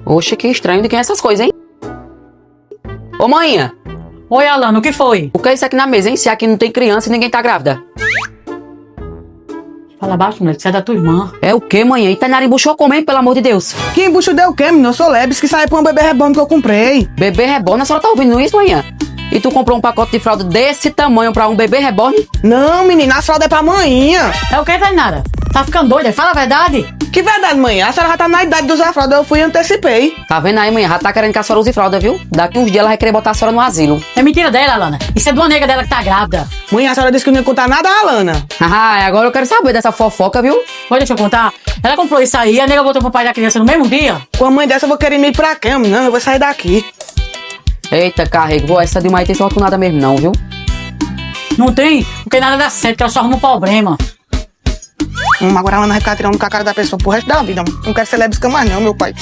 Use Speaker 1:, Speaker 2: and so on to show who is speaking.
Speaker 1: Oxe, que estranho. De quem é essas coisas, hein? Ô, mãinha,
Speaker 2: Oi, Alana, o que foi?
Speaker 1: o que é isso aqui na mesa, hein? Se aqui não tem criança e ninguém tá grávida.
Speaker 2: Fala baixo, mulher, que você é da tua irmã.
Speaker 1: É o quê, manhã? E Tainara embuchou como, hein? Pelo amor de Deus.
Speaker 3: Que embucho deu o quê, menino? Eu sou Lebes, que saiu pra um bebê reborn que eu comprei.
Speaker 1: Bebê reborn, a senhora tá ouvindo isso, manhã? E tu comprou um pacote de fralda desse tamanho pra um bebê reborn?
Speaker 3: Não, menina, a fralda é pra manhinha.
Speaker 2: É o que, Tainara? Tá ficando doida? Fala a verdade.
Speaker 3: Que verdade, mãe. A senhora já tá na idade de usar fralda, eu fui e antecipei.
Speaker 1: Tá vendo aí, manhã? Já tá querendo que a senhora use fralda, viu? Daqui uns dias ela vai querer botar a senhora no asilo.
Speaker 2: É mentira dela, Alana. Isso é de uma nega dela que tá grávida.
Speaker 3: Mãe, a senhora disse que não ia contar nada a Alana.
Speaker 1: Ah, agora eu quero saber dessa fofoca, viu?
Speaker 2: Oi, deixa eu contar. Ela comprou isso aí, a nega botou pro pai da criança no mesmo dia.
Speaker 3: Com a mãe dessa eu vou querer me ir pra cá, menina. Eu vou sair daqui.
Speaker 1: Eita, carrego. Pô, essa de mãe tem sorte com nada mesmo, não, viu?
Speaker 2: Não tem, porque nada dá certo, que ela só arruma um problema.
Speaker 3: Agora a Alana vai ficar tirando com a cara da pessoa pro resto da vida. Não quero ser lebesca mais não, meu pai.